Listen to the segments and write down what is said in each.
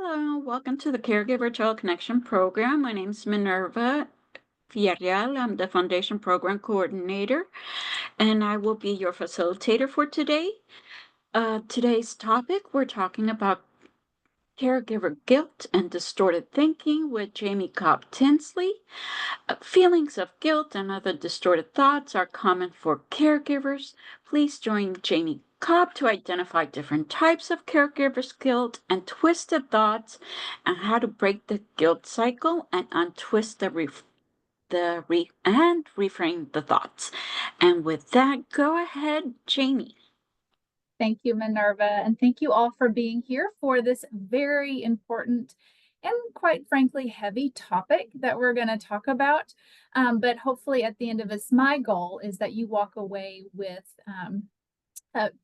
Hello, welcome to the Caregiver Child Connection Program. My name is Minerva Villarreal. I'm the Foundation Program Coordinator, and I will be your facilitator for today. Today's topic, we're talking about caregiver guilt and distorted thinking with Jamie Cobb Tinsley. Feelings of guilt and other distorted thoughts are common for caregivers. Please join Jamie Cobb to identify different types of caregivers' guilt and twisted thoughts, and how to break the guilt cycle and untwist and reframe the thoughts. And with that, go ahead, Jamie. Thank you, Minerva, and thank you all for being here for this very important and quite frankly heavy topic that we're going to talk about. But hopefully at the end of this, my goal is that you walk away with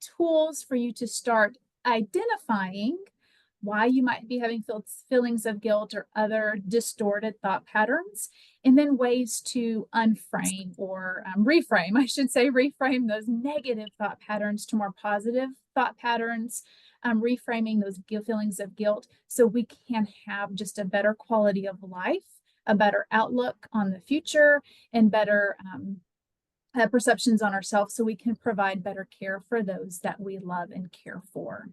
tools for you to start identifying why you might be having feelings of guilt or other distorted thought patterns, and then ways to unframe or reframe, I should say, reframe those negative thought patterns to more positive thought patterns, reframing those feelings of guilt so we can have just a better quality of life, a better outlook on the future, and better perceptions on ourselves so we can provide better care for those that we love and care for.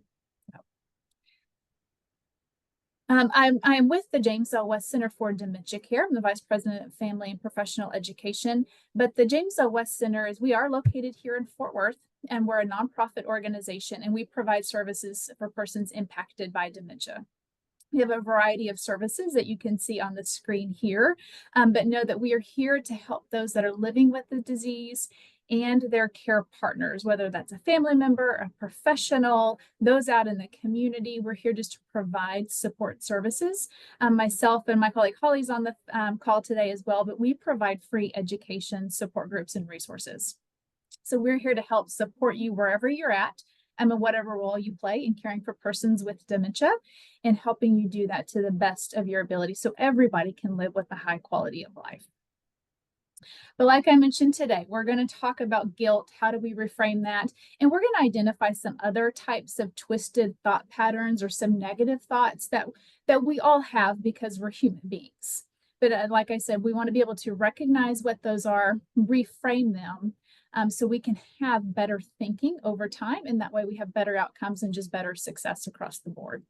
I'm with the James L. West Center for Dementia Care. I'm the Vice President of Family and Professional Education. But the James L. West Center we are located here in Fort Worth, and we're a nonprofit organization, and we provide services for persons impacted by dementia. We have a variety of services that you can see on the screen here, but know that we are here to help those that are living with the disease and their care partners, whether that's a family member, a professional, those out in the community. We're here just to provide support services. Myself and my colleague Holly's on the call today as well, but we provide free education, support groups, and resources. So we're here to help support you wherever you're at, and whatever role you play in caring for persons with dementia, and helping you do that to the best of your ability so everybody can live with a high quality of life. But like I mentioned today, we're going to talk about guilt. How do we reframe that? And we're going to identify some other types of twisted thought patterns or some negative thoughts that we all have because we're human beings. But like I said, we want to be able to recognize what those are, reframe them, so we can have better thinking over time. And that way we have better outcomes and just better success across the board.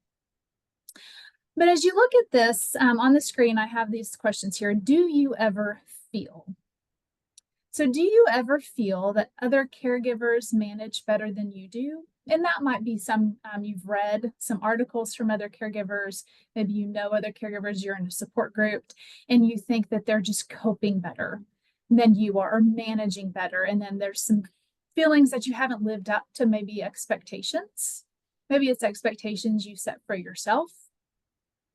But as you look at this on the screen, I have these questions here. Do you ever feel? So do you ever feel that other caregivers manage better than you do? And that might be some, you've read some articles from other caregivers, maybe you know other caregivers, you're in a support group, and you think that they're just coping better than you are, or managing better. And then there's some feelings that you haven't lived up to, maybe expectations. Maybe it's expectations you set for yourself.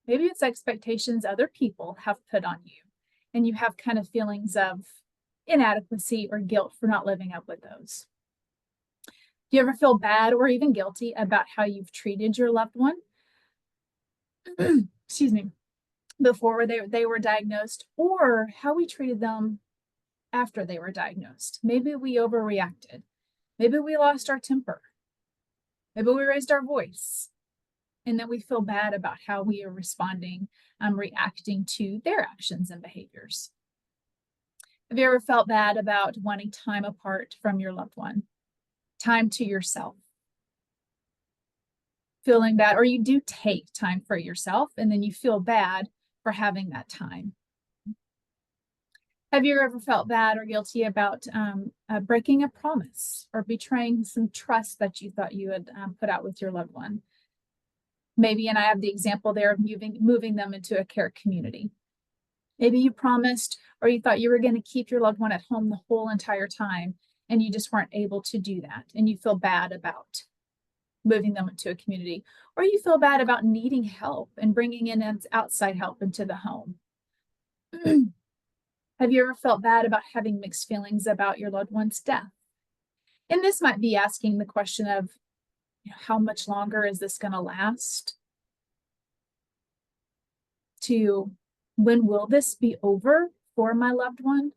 Maybe it's expectations other people have put on you, and you have kind of feelings of inadequacy or guilt for not living up with those. Do you ever feel bad or even guilty about how you've treated your loved one? Excuse me, before they were diagnosed, or how we treated them after they were diagnosed? Maybe we overreacted. Maybe we lost our temper. Maybe we raised our voice, and then we feel bad about how we are responding, reacting to their actions and behaviors. Have you ever felt bad about wanting time apart from your loved one? Time to yourself? Feeling bad, or you do take time for yourself and then you feel bad for having that time. Have you ever felt bad or guilty about breaking a promise or betraying some trust that you thought you had put out with your loved one? Maybe, and I have the example there of moving them into a care community. Maybe you promised or you thought you were going to keep your loved one at home the whole entire time, and you just weren't able to do that, and you feel bad about moving them into a community. Or you feel bad about needing help and bringing in outside help into the home. Have you ever felt bad about having mixed feelings about your loved one's death? And this might be asking the question of, how much longer is this going to last? To when will this be over for my loved one?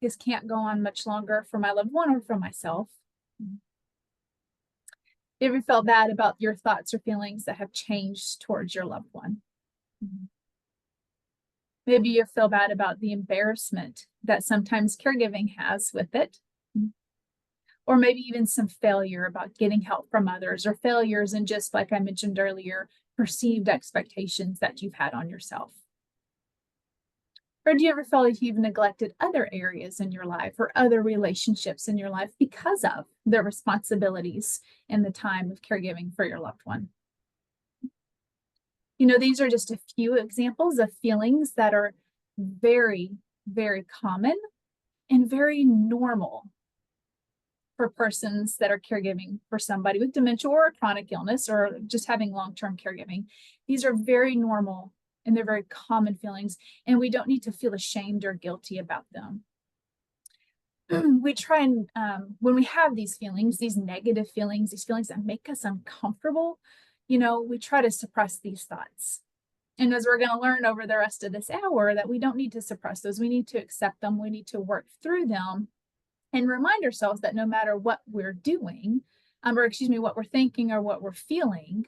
This can't go on much longer for my loved one or for myself. You ever felt bad about your thoughts or feelings that have changed towards your loved one? Maybe you feel bad about the embarrassment that sometimes caregiving has with it. Or maybe even some failure about getting help from others, or failures and just like I mentioned earlier, perceived expectations that you've had on yourself. Or do you ever feel like you've neglected other areas in your life or other relationships in your life because of the responsibilities and the time of caregiving for your loved one? You know, these are just a few examples of feelings that are very, very common and very normal for persons that are caregiving for somebody with dementia or a chronic illness or just having long-term caregiving. These are very normal and they're very common feelings, and we don't need to feel ashamed or guilty about them. We try and, when we have these feelings, these negative feelings, these feelings that make us uncomfortable, you know, we try to suppress these thoughts. And as we're going to learn over the rest of this hour, that we don't need to suppress those. We need to accept them. We need to work through them and remind ourselves that no matter what we're doing, what we're thinking or what we're feeling,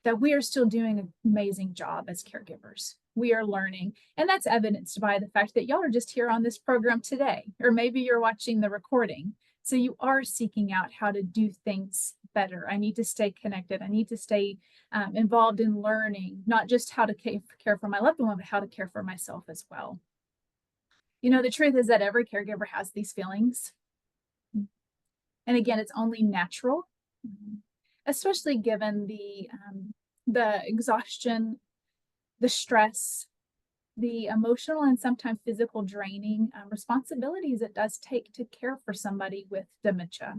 that we are still doing an amazing job as caregivers. We are learning, and that's evidenced by the fact that y'all are just here on this program today, or maybe you're watching the recording. So you are seeking out how to do things better. I need to stay connected. I need to stay involved in learning, not just how to care for my loved one, but how to care for myself as well. You know, the truth is that every caregiver has these feelings. And again, it's only natural, especially given the exhaustion, the stress, the emotional and sometimes physical draining responsibilities it does take to care for somebody with dementia.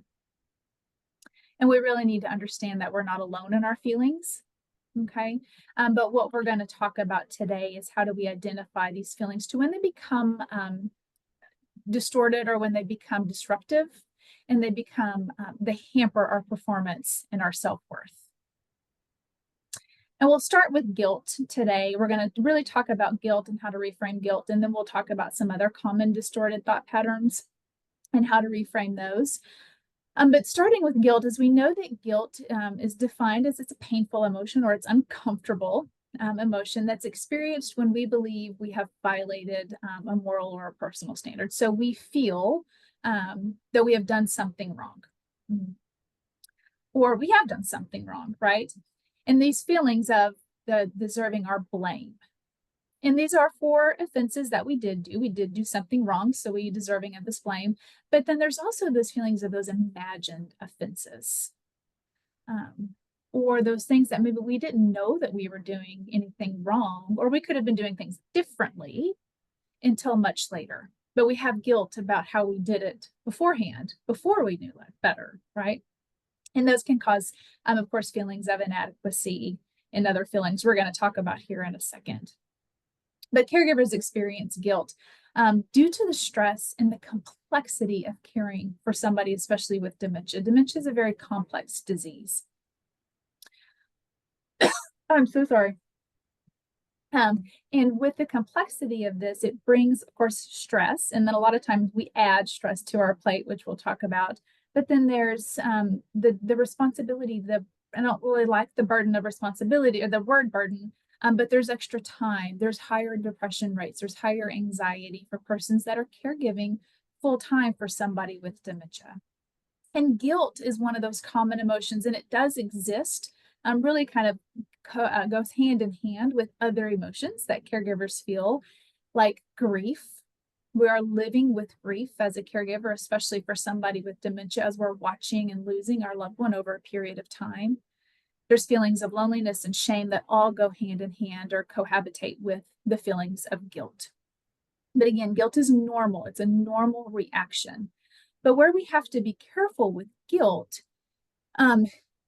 And we really need to understand that we're not alone in our feelings. Okay. But what we're going to talk about today is how do we identify these feelings to when they become distorted or when they become disruptive and they hamper our performance and our self-worth. And we'll start with guilt today. We're going to really talk about guilt and how to reframe guilt. And then we'll talk about some other common distorted thought patterns and how to reframe those. But starting with guilt, as we know that guilt is defined as it's a painful emotion or it's uncomfortable emotion that's experienced when we believe we have violated a moral or a personal standard. So we feel that we have done something wrong, or we have done something wrong, right? And these feelings of the deserving our blame. And these are for offenses that we did do. We did do something wrong, so we deserving of this blame. But then there's also those feelings of those imagined offenses. Or those things that maybe we didn't know that we were doing anything wrong, or we could have been doing things differently until much later. But we have guilt about how we did it beforehand, before we knew it better, right? And those can cause, of course, feelings of inadequacy and other feelings we're going to talk about here in a second. But caregivers experience guilt due to the stress and the complexity of caring for somebody, especially with dementia. Dementia is a very complex disease. I'm so sorry. And with the complexity of this, it brings, of course, stress. And then a lot of times we add stress to our plate, which we'll talk about. But then there's the responsibility, I don't really like the burden of responsibility or the word burden, but there's extra time, there's higher depression rates, there's higher anxiety for persons that are caregiving full time for somebody with dementia. And guilt is one of those common emotions, and it does exist, really kind of goes hand in hand with other emotions that caregivers feel, like grief. We are living with grief as a caregiver, especially for somebody with dementia, as we're watching and losing our loved one over a period of time. There's feelings of loneliness and shame that all go hand in hand or cohabitate with the feelings of guilt. But again, guilt is normal. It's a normal reaction. But where we have to be careful with guilt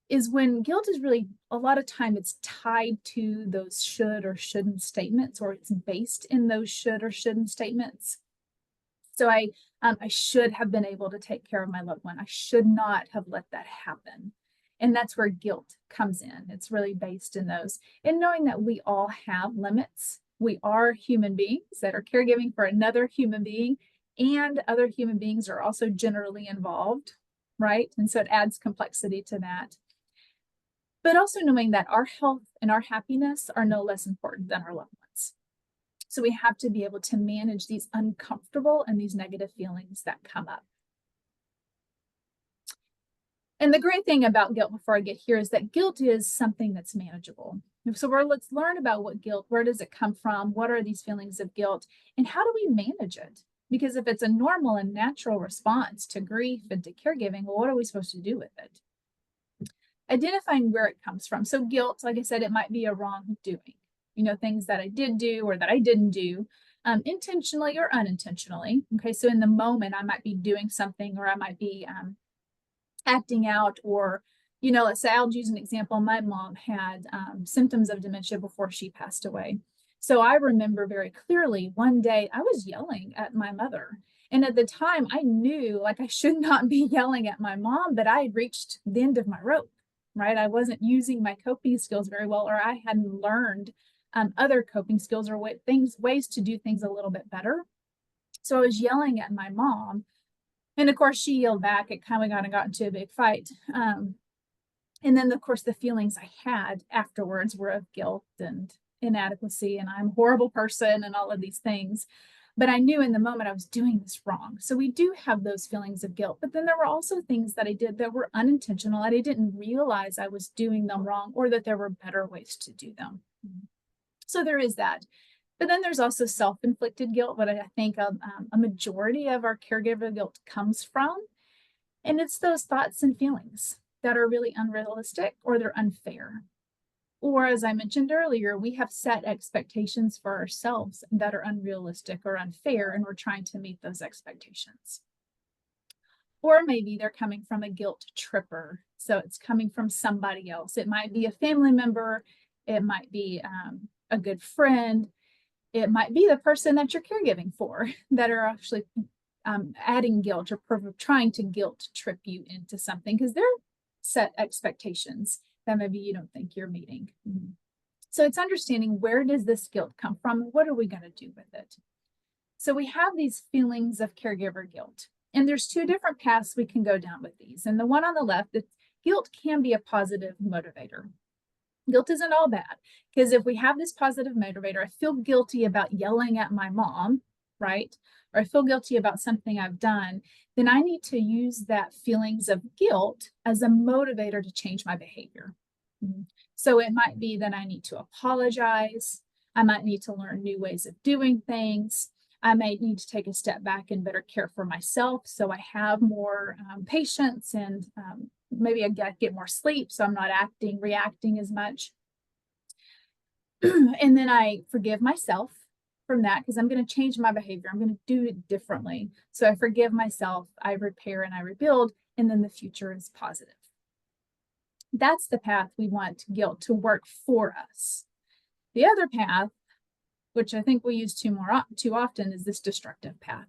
is when guilt is really, a lot of time it's tied to those should or shouldn't statements, or it's based in those should or shouldn't statements. So I should have been able to take care of my loved one. I should not have let that happen. And that's where guilt comes in. It's really based in those. And knowing that we all have limits. We are human beings that are caregiving for another human being, and other human beings are also generally involved, right? And so it adds complexity to that. but also knowing that our health and our happiness are no less important than our loved ones. So we have to be able to manage these uncomfortable and these negative feelings that come up. And the great thing about guilt before I get here is that guilt is something that's manageable. So let's learn about what guilt, where does it come from? What are these feelings of guilt? And how do we manage it? Because if it's a normal and natural response to grief and to caregiving, well, what are we supposed to do with it? Identifying where it comes from. So guilt, like I said, it might be a wrongdoing, things that I did do or that I didn't do, intentionally or unintentionally. Okay, so in the moment, I might be doing something, or I might be acting out, or let's say, I'll use an example. My mom had symptoms of dementia before she passed away. So I remember very clearly one day I was yelling at my mother. And at the time I knew like I should not be yelling at my mom, but I had reached the end of my rope, right? I wasn't using my coping skills very well, or I hadn't learned other coping skills or ways to do things a little bit better. So I was yelling at my mom. And of course, she yelled back. It kind of got into a big fight. And then, of course, the feelings I had afterwards were of guilt and inadequacy, and I'm a horrible person and all of these things. But I knew in the moment I was doing this wrong. So we do have those feelings of guilt. But then there were also things that I did that were unintentional, and I didn't realize I was doing them wrong, or that there were better ways to do them. So there is that. But then there's also self-inflicted guilt, what I think a majority of our caregiver guilt comes from. And it's those thoughts and feelings that are really unrealistic, or they're unfair. Or as I mentioned earlier, we have set expectations for ourselves that are unrealistic or unfair, and we're trying to meet those expectations. Or maybe they're coming from a guilt tripper. So it's coming from somebody else. It might be a family member. It might be a good friend. It might be the person that you're caregiving for that are actually adding guilt, or trying to guilt trip you into something, because they're set expectations that maybe you don't think you're meeting. So it's understanding, where does this guilt come from? What are we going to do with it? So we have these feelings of caregiver guilt, and there's two different paths we can go down with these. And the one on the left, guilt can be a positive motivator. Guilt isn't all bad, because if we have this positive motivator, I feel guilty about yelling at my mom, right? Or I feel guilty about something I've done, then I need to use that feelings of guilt as a motivator to change my behavior. So it might be that I need to apologize. I might need to learn new ways of doing things. I might need to take a step back and better care for myself, so I have more patience, and maybe I get more sleep, so I'm not reacting as much. And then I forgive myself from that, because I'm going to change my behavior. I'm going to do it differently. So I forgive myself, I repair and I rebuild, and then the future is positive. That's the path we want guilt to work for us. The other path, which I think we use too often, is this destructive path,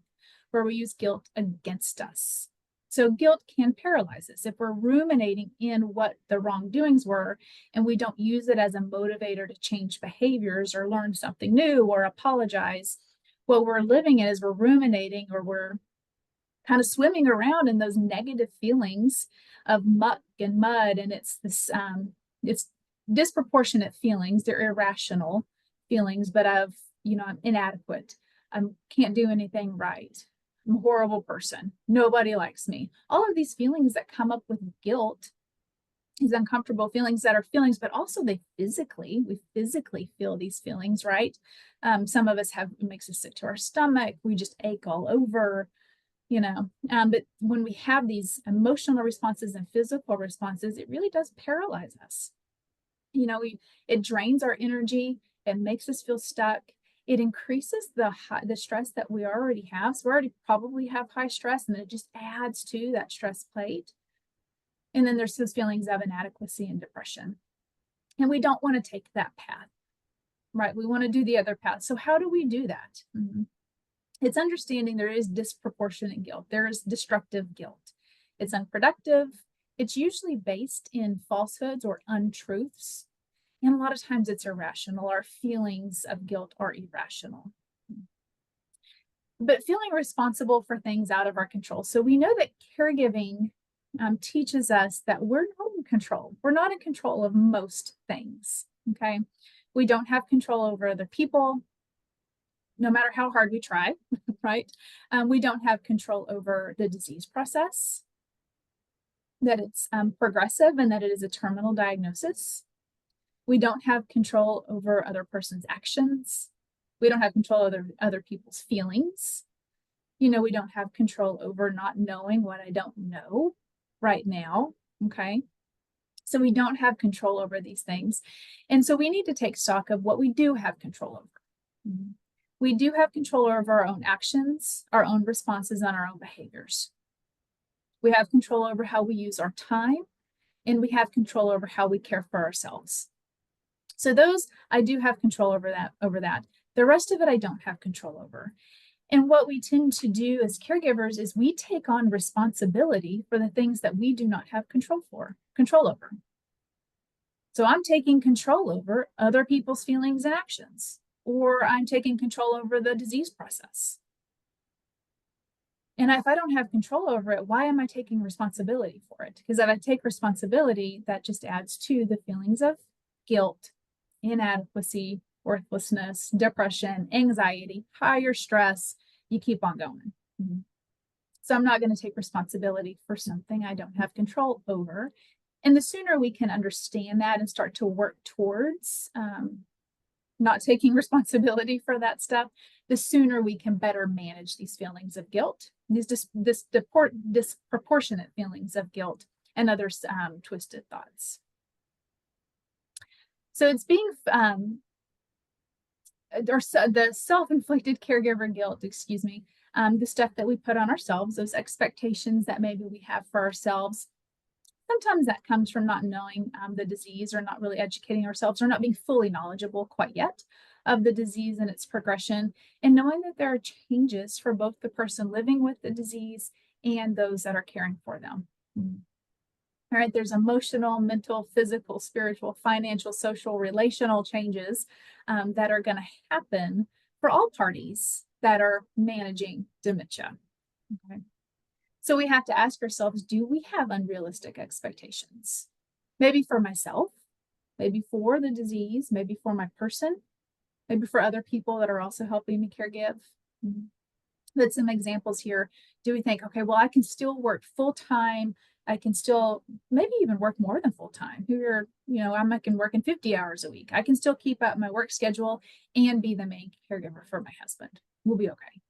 where we use guilt against us. So guilt can paralyze us if we're ruminating in what the wrongdoings were, and we don't use it as a motivator to change behaviors or learn something new or apologize. What we're living in is we're ruminating, or we're kind of swimming around in those negative feelings of muck and mud, and it's disproportionate feelings. They're irrational feelings, but of, I'm inadequate. I can't do anything right. I'm a horrible person. Nobody likes me. All of these feelings that come up with guilt, these uncomfortable feelings that are feelings, but also we physically feel these feelings, right? Some of us it makes us sick to our stomach. We just ache all over, but when we have these emotional responses and physical responses, it really does paralyze us. It drains our energy. It makes us feel stuck. It increases the stress that we already have. So we already probably have high stress, and then it just adds to that stress plate. And then there's those feelings of inadequacy and depression. And we don't want to take that path, right? We want to do the other path. So how do we do that? It's understanding there is disproportionate guilt. There is destructive guilt. It's unproductive. It's usually based in falsehoods or untruths. And a lot of times it's irrational. Our feelings of guilt are irrational. But feeling responsible for things out of our control. So we know that caregiving teaches us that we're not in control. We're not in control of most things, okay? We don't have control over other people, no matter how hard we try, right? We don't have control over the disease process, that it's progressive and that it is a terminal diagnosis. We don't have control over other person's actions. We don't have control over other people's feelings. We don't have control over not knowing what I don't know right now, okay? So we don't have control over these things. And so we need to take stock of what we do have control over. Mm-hmm. We do have control over our own actions, our own responses, and our own behaviors. We have control over how we use our time, and we have control over how we care for ourselves. So those, I do have control over that. The rest of it, I don't have control over. And what we tend to do as caregivers is we take on responsibility for the things that we do not have control over. So I'm taking control over other people's feelings and actions, or I'm taking control over the disease process. And if I don't have control over it, why am I taking responsibility for it? Because if I take responsibility, that just adds to the feelings of guilt, inadequacy, worthlessness, depression, anxiety, higher stress. You keep on going. Mm-hmm. So I'm not going to take responsibility for something I don't have control over. And the sooner we can understand that and start to work towards not taking responsibility for that stuff, the sooner we can better manage these feelings of guilt, these disproportionate feelings of guilt and other twisted thoughts. So it's being the self-inflicted caregiver guilt, the stuff that we put on ourselves, those expectations that maybe we have for ourselves. Sometimes that comes from not knowing the disease, or not really educating ourselves, or not being fully knowledgeable quite yet of the disease and its progression, and knowing that there are changes for both the person living with the disease and those that are caring for them. All right, there's emotional, mental, physical, spiritual, financial, social, relational changes that are going to happen for all parties that are managing dementia. Okay. So we have to ask ourselves, do we have unrealistic expectations? Maybe for myself, maybe for the disease, maybe for my person, maybe for other people that are also helping me caregive. But some examples here. Do we think, okay, well, I can still work full-time. I can still maybe even work more than full-time. I'm working 50 hours a week. I can still keep up my work schedule and be the main caregiver for my husband. We'll be okay.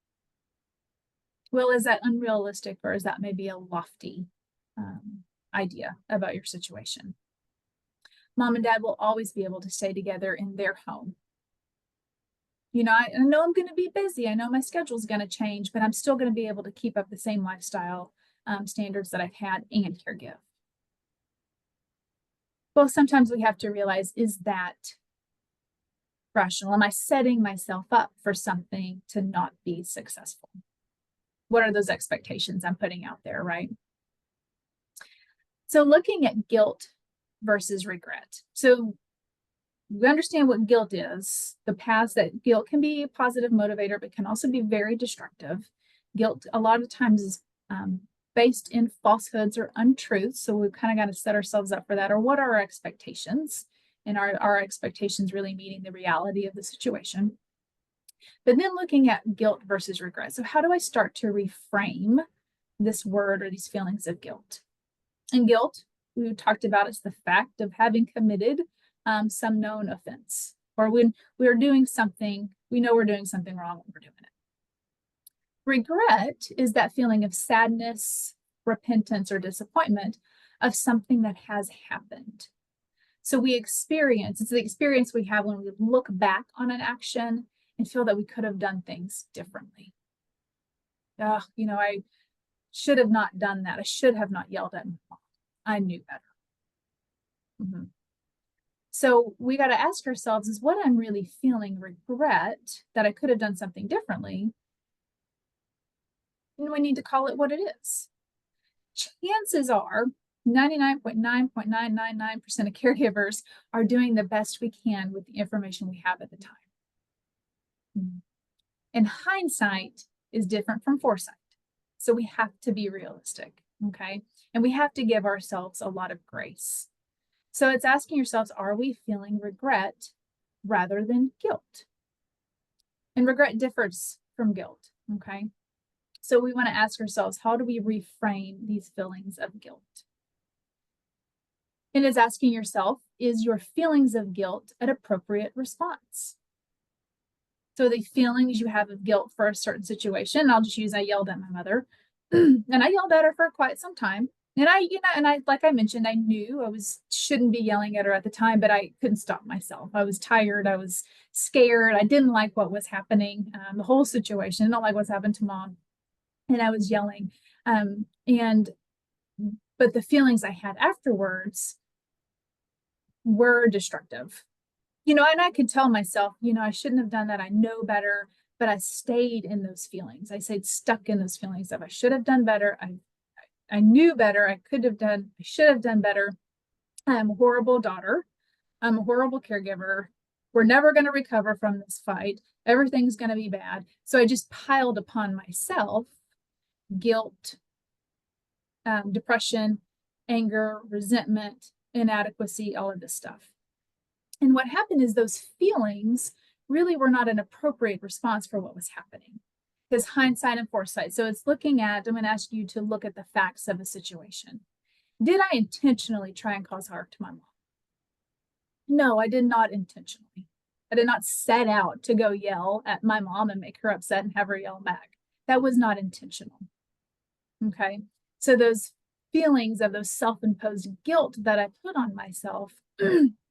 Well, is that unrealistic, or is that maybe a lofty idea about your situation? Mom and dad will always be able to stay together in their home. I know I'm going to be busy. I know my schedule's going to change, but I'm still going to be able to keep up the same lifestyle standards that I've had and caregive. Well, sometimes we have to realize, is that rational? Am I setting myself up for something to not be successful? What are those expectations I'm putting out there, right? So looking at guilt versus regret. So we understand what guilt is, the past, that guilt can be a positive motivator, but can also be very destructive. Guilt a lot of times is based in falsehoods or untruths. So we've kind of got to set ourselves up for that. Or what are our expectations? And are our expectations really meeting the reality of the situation? But then looking at guilt versus regret. So how do I start to reframe this word or these feelings of guilt? And guilt, we talked about, is the fact of having committed some known offense, or when we're doing something, we know we're doing something wrong when we're doing it. Regret is that feeling of sadness, repentance, or disappointment of something that has happened. So it's the experience we have when we look back on an action and feel that we could have done things differently. I should have not done that. I should have not yelled at my mom. I knew better. So we got to ask ourselves, is what I'm really feeling regret that I could have done something differently? And we need to call it what it is. Chances are 99.999% of caregivers are doing the best we can with the information we have at the time. And hindsight is different from foresight. So we have to be realistic, okay? And we have to give ourselves a lot of grace. So it's asking yourselves, are we feeling regret rather than guilt? And regret differs from guilt, okay? So we want to ask ourselves, how do we reframe these feelings of guilt? And it's asking yourself, is your feelings of guilt an appropriate response? So the feelings you have of guilt for a certain situation, I'll just use, I yelled at my mother and I yelled at her for quite some time. And I, like I mentioned, I knew shouldn't be yelling at her at the time, but I couldn't stop myself. I was tired. I was scared. I didn't like what was happening. The whole situation. I don't like what's happened to mom. And I was yelling. But the feelings I had afterwards were destructive. And I could tell myself, I shouldn't have done that. I know better, but I stayed in those feelings. I stayed stuck in those feelings of I should have done better. I knew better. I should have done better. I'm a horrible daughter. I'm a horrible caregiver. We're never going to recover from this fight. Everything's going to be bad. So I just piled upon myself guilt, depression, anger, resentment, inadequacy, all of this stuff. And what happened is those feelings really were not an appropriate response for what was happening. Because hindsight and foresight. So it's I'm going to ask you to look at the facts of a situation. Did I intentionally try and cause harm to my mom? No, I did not intentionally. I did not set out to go yell at my mom and make her upset and have her yell back. That was not intentional. Okay. So those feelings of those self-imposed guilt that I put on myself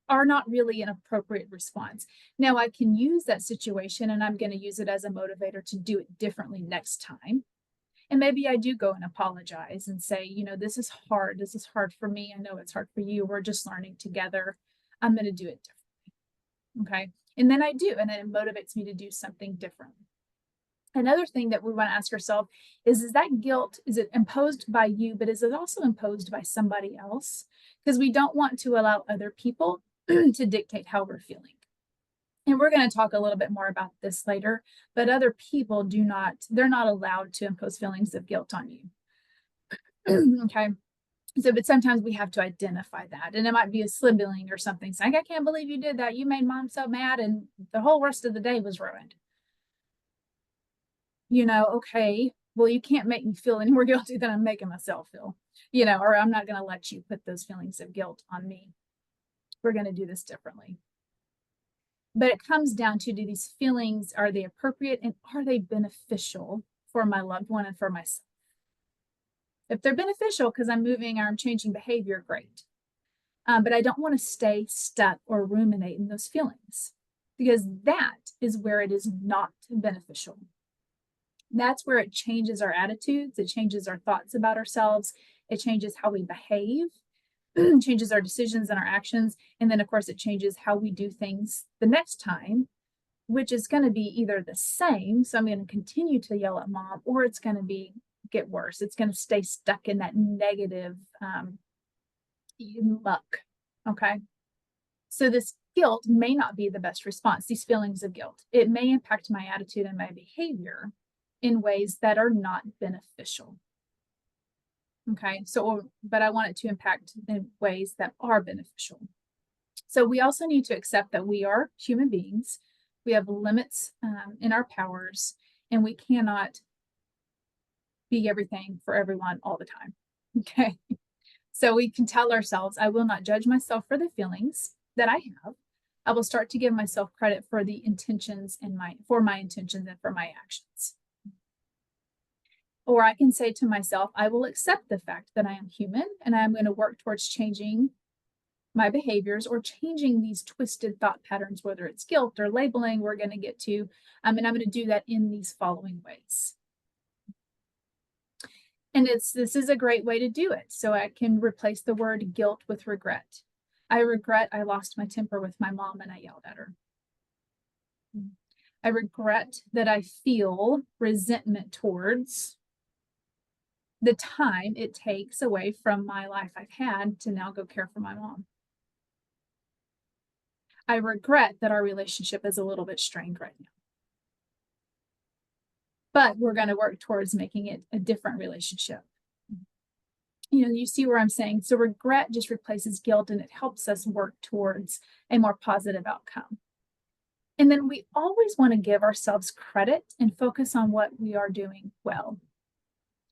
are not really an appropriate response. Now I can use that situation and I'm going to use it as a motivator to do it differently next time. And maybe I do go and apologize and say, this is hard. This is hard for me. I know it's hard for you. We're just learning together. I'm going to do it differently. Okay. And then I do, and then it motivates me to do something different. Another thing that we want to ask ourselves is that guilt, is it imposed by you, but is it also imposed by somebody else? Because we don't want to allow other people to dictate how we're feeling. And we're going to talk a little bit more about this later, but other people they're not allowed to impose feelings of guilt on you. Okay. So, but sometimes we have to identify that. And it might be a sibling or something saying, I can't believe you did that. You made mom so mad and the whole rest of the day was ruined. Okay, well, you can't make me feel any more guilty than I'm making myself feel, or I'm not going to let you put those feelings of guilt on me. We're going to do this differently. But it comes down to, do these feelings, are they appropriate and are they beneficial for my loved one and for myself? If they're beneficial because I'm moving or I'm changing behavior, great. But I don't want to stay stuck or ruminate in those feelings, because that is where it is not beneficial. That's where it changes our attitudes. It changes our thoughts about ourselves. It changes how we behave, changes our decisions and our actions. And then, of course, it changes how we do things the next time, which is going to be either the same. So I'm going to continue to yell at mom, or it's going to get worse. It's going to stay stuck in that negative muck. Okay. So this guilt may not be the best response, these feelings of guilt. It may impact my attitude and my behavior in ways that are not beneficial. Okay, but I want it to impact in ways that are beneficial. So we also need to accept that we are human beings. We have limits in our powers, and we cannot be everything for everyone all the time. Okay, so we can tell ourselves, I will not judge myself for the feelings that I have. I will start to give myself credit for the intentions for my intentions and for my actions. Or I can say to myself, I will accept the fact that I am human and I'm going to work towards changing my behaviors or changing these twisted thought patterns, whether it's guilt or labeling, we're going to get to, and I'm going to do that in these following ways. And this is a great way to do it. So I can replace the word guilt with regret. I regret I lost my temper with my mom and I yelled at her. I regret that I feel resentment towards the time it takes away from my life I've had to now go care for my mom. I regret that our relationship is a little bit strained right now. But we're going to work towards making it a different relationship. you see where I'm saying, so regret just replaces guilt and it helps us work towards a more positive outcome. And then we always want to give ourselves credit and focus on what we are doing well.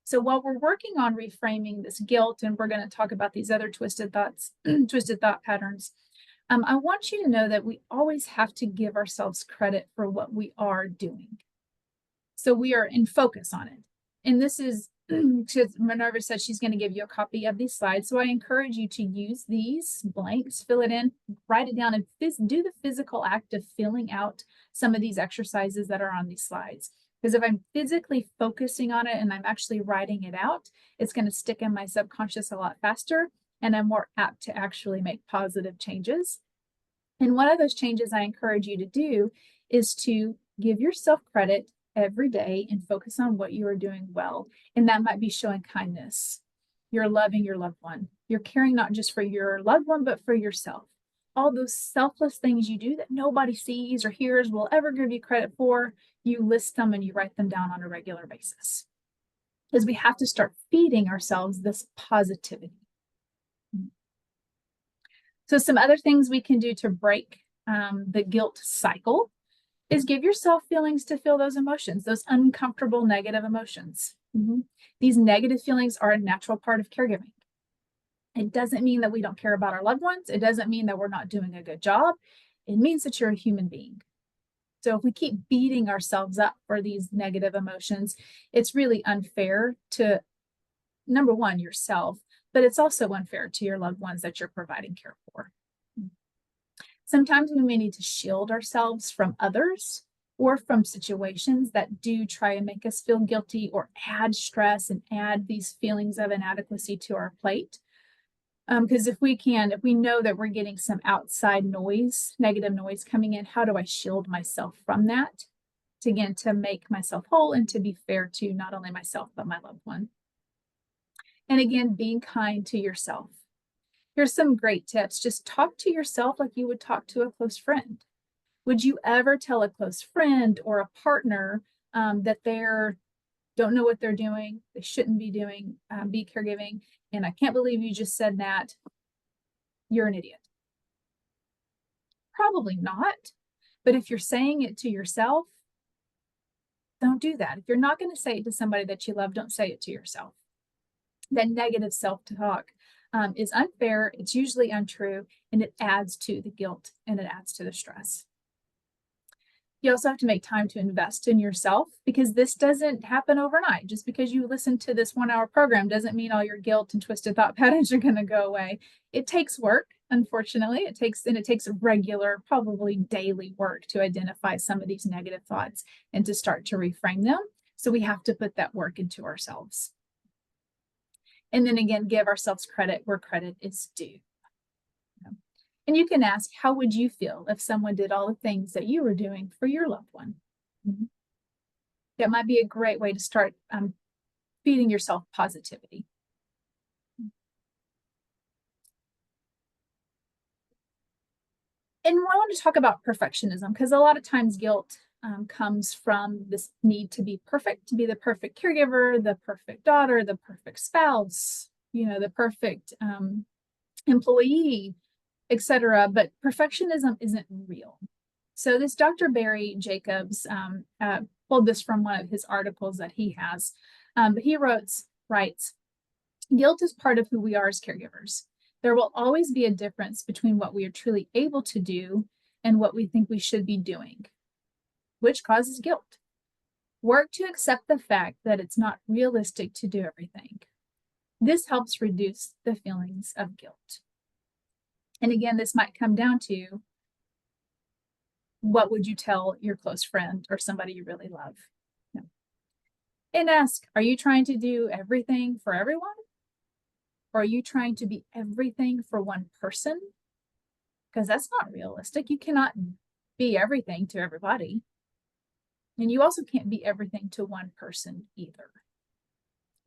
So while we're working on reframing this guilt, and we're going to talk about these other twisted thoughts, twisted thought patterns, I want you to know that we always have to give ourselves credit for what we are doing. So we are in focus on it. And this is, Minerva said she's going to give you a copy of these slides. So I encourage you to use these blanks, fill it in, write it down, and do the physical act of filling out some of these exercises that are on these slides. Because if I'm physically focusing on it and I'm actually writing it out, it's going to stick in my subconscious a lot faster, and I'm more apt to actually make positive changes. And one of those changes I encourage you to do is to give yourself credit every day and focus on what you are doing well. And that might be showing kindness. You're loving your loved one. You're caring not just for your loved one, but for yourself. All those selfless things you do that nobody sees or hears will ever give you credit for, you list them and you write them down on a regular basis. Because we have to start feeding ourselves this positivity. So some other things we can do to break the guilt cycle is give yourself feelings to feel those emotions, those uncomfortable negative emotions. These negative feelings are a natural part of caregiving. It doesn't mean that we don't care about our loved ones. It doesn't mean that we're not doing a good job. It means that you're a human being. So if we keep beating ourselves up for these negative emotions, it's really unfair to, number one, yourself, but it's also unfair to your loved ones that you're providing care for. Sometimes we may need to shield ourselves from others or from situations that do try and make us feel guilty or add stress and add these feelings of inadequacy to our plate. Because if we know that we're getting some outside noise, negative noise coming in, how do I shield myself from that? To make myself whole and to be fair to not only myself, but my loved one. And again, being kind to yourself. Here's some great tips. Just talk to yourself like you would talk to a close friend. Would you ever tell a close friend or a partner that they don't know what they're doing, they shouldn't be doing, be caregiving, and I can't believe you just said that, you're an idiot? Probably not. But if you're saying it to yourself, don't do that. If you're not going to say it to somebody that you love, don't say it to yourself. That negative self-talk is unfair, it's usually untrue, and it adds to the guilt and it adds to the stress. You also have to make time to invest in yourself, because this doesn't happen overnight. Just because you listen to this 1-hour program doesn't mean all your guilt and twisted thought patterns are going to go away. It takes work, unfortunately. It takes regular, probably daily work to identify some of these negative thoughts and to start to reframe them. So we have to put that work into ourselves. And then again, give ourselves credit where credit is due. And you can ask, how would you feel if someone did all the things that you were doing for your loved one? That might be a great way to start feeding yourself positivity. And I want to talk about perfectionism, because a lot of times guilt comes from this need to be perfect, to be the perfect caregiver, the perfect daughter, the perfect spouse, the perfect employee, etc. But perfectionism isn't real. So this Dr. Barry Jacobs pulled this from one of his articles that he has. But he writes, guilt is part of who we are as caregivers. There will always be a difference between what we are truly able to do and what we think we should be doing, which causes guilt. Work to accept the fact that it's not realistic to do everything. This helps reduce the feelings of guilt. And again, this might come down to, what would you tell your close friend or somebody you really love? No. And ask, are you trying to do everything for everyone? Or are you trying to be everything for one person? Because that's not realistic. You cannot be everything to everybody. And you also can't be everything to one person either.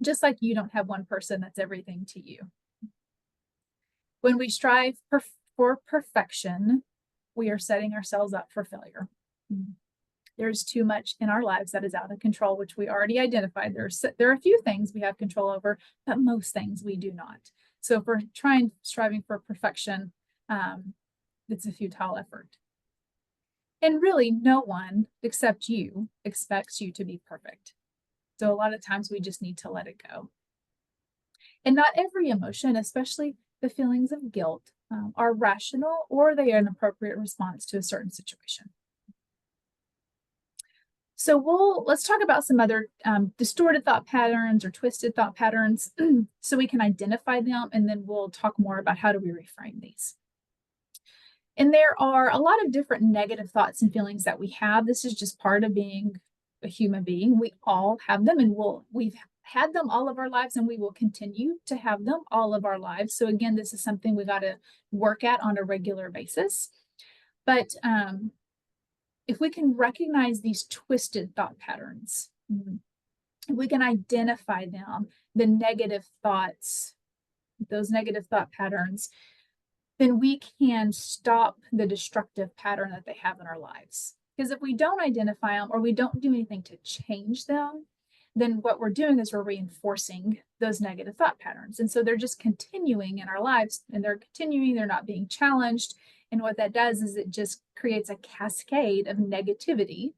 Just like you don't have one person that's everything to you. When we strive for perfection, we are setting ourselves up for failure. There's too much in our lives that is out of control, which we already identified. There are a few things we have control over, but most things we do not. So if we're striving for perfection, it's a futile effort. And really, no one except you expects you to be perfect. So a lot of times we just need to let it go. And not every emotion, especially the feelings of guilt, are rational, or they are an appropriate response to a certain situation. So let's talk about some other distorted thought patterns or twisted thought patterns so we can identify them, and then we'll talk more about how do we reframe these. And there are a lot of different negative thoughts and feelings that we have. This is just part of being a human being. We all have them, and we've had them all of our lives, and we will continue to have them all of our lives. So again, this is something we got to work at on a regular basis. But if we can recognize these twisted thought patterns, if we can identify them, the negative thoughts, those negative thought patterns, then we can stop the destructive pattern that they have in our lives. Because if we don't identify them or we don't do anything to change them, then what we're doing is we're reinforcing those negative thought patterns. And so they're just continuing in our lives, and they're not being challenged. And what that does is it just creates a cascade of negativity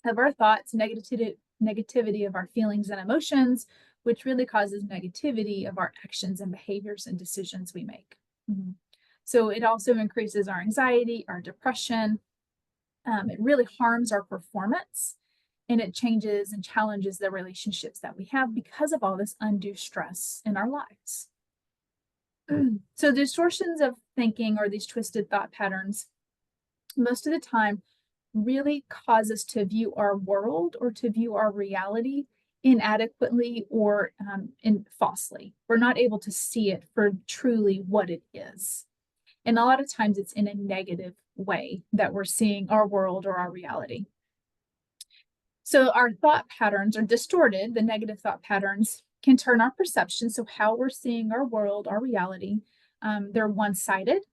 of our thoughts, negativity of our feelings and emotions, which really causes negativity of our actions and behaviors and decisions we make. So it also increases our anxiety, our depression. It really harms our performance, and it changes and challenges the relationships that we have because of all this undue stress in our lives. So distortions of thinking, or these twisted thought patterns, most of the time really cause us to view our world or to view our reality inadequately or falsely. We're not able to see it for truly what it is. And a lot of times it's in a negative way that we're seeing our world or our reality. So our thought patterns are distorted. The negative thought patterns can turn our perception, so how we're seeing our world, our reality. They're one-sided,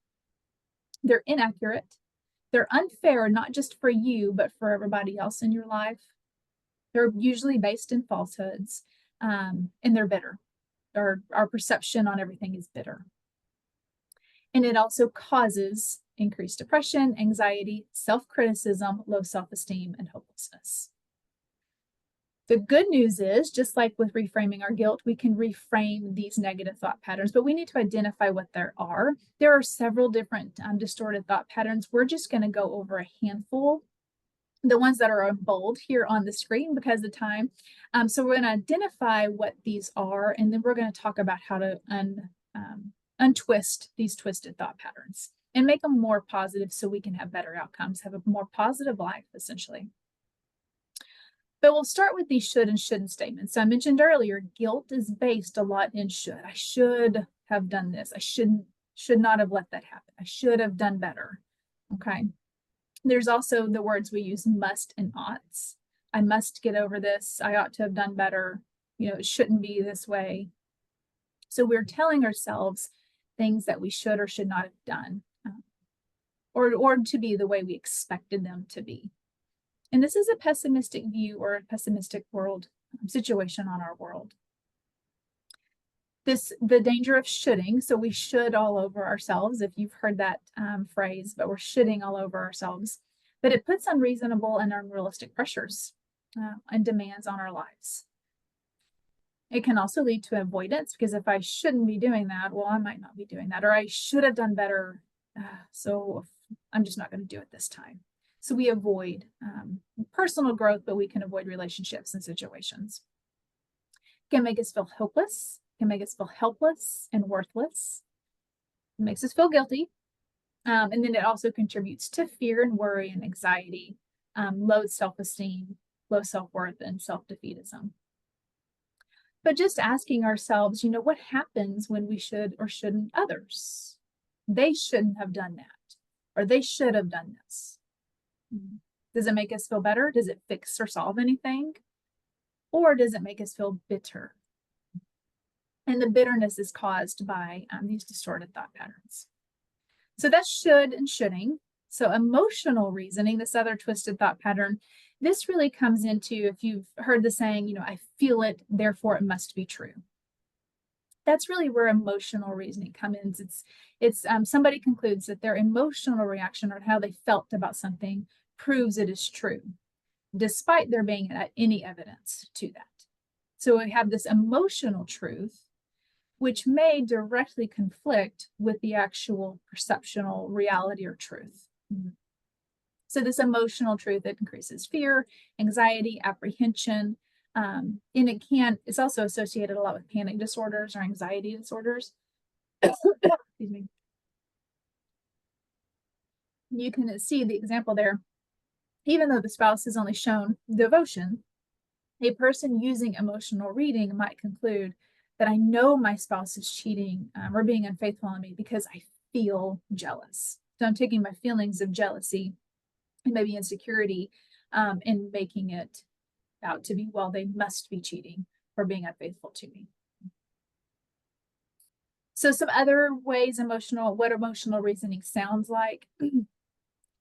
they're inaccurate, they're unfair, not just for you, but for everybody else in your life. They're usually based in falsehoods, and they're bitter. Our perception on everything is bitter. And it also causes increased depression, anxiety, self-criticism, low self-esteem, and hopelessness. The good news is, just like with reframing our guilt, we can reframe these negative thought patterns, but we need to identify what there are. There are several different distorted thought patterns. We're just going to go over a handful, the ones that are in bold here on the screen because of time. So we're going to identify what these are, and then we're going to talk about how to untwist these twisted thought patterns and make them more positive so we can have better outcomes, have a more positive life, essentially. But we'll start with these should and shouldn't statements. So I mentioned earlier, guilt is based a lot in should. I should have done this. I should not have let that happen. I should have done better. Okay. There's also the words we use, must and oughts. I must get over this. I ought to have done better. It shouldn't be this way. So we're telling ourselves things that we should or should not have done, or to be the way we expected them to be. And this is a pessimistic view or a pessimistic world situation on our world. The danger of shoulding, so we should all over ourselves, if you've heard that phrase, but we're shoulding all over ourselves. But it puts unreasonable and unrealistic pressures and demands on our lives. It can also lead to avoidance, because if I shouldn't be doing that, well, I might not be doing that, or I should have done better, so I'm just not going to do it this time. So we avoid personal growth, but we can avoid relationships and situations. It can make us feel hopeless, it can make us feel helpless and worthless. It makes us feel guilty. And then it also contributes to fear and worry and anxiety, low self-esteem, low self-worth, and self-defeatism. But just asking ourselves, what happens when we should or shouldn't others? They shouldn't have done that, or they should have done this. Does it make us feel better? Does it fix or solve anything? Or does it make us feel bitter? And the bitterness is caused by these distorted thought patterns. So that's should and shoulding. So emotional reasoning, this other twisted thought pattern, this really comes into, if you've heard the saying, I feel it, therefore it must be true. That's really where emotional reasoning comes in. It's somebody concludes that their emotional reaction or how they felt about something proves it is true, despite there being any evidence to that. So we have this emotional truth, which may directly conflict with the actual perceptual reality or truth. So this emotional truth, it increases fear, anxiety, apprehension, and it's also associated a lot with panic disorders or anxiety disorders. Excuse me. You can see the example there. Even though the spouse has only shown devotion, a person using emotional reading might conclude that I know my spouse is cheating or being unfaithful on me because I feel jealous. So I'm taking my feelings of jealousy and maybe insecurity and making it out to be, well, they must be cheating or being unfaithful to me. So some other ways what emotional reasoning sounds like.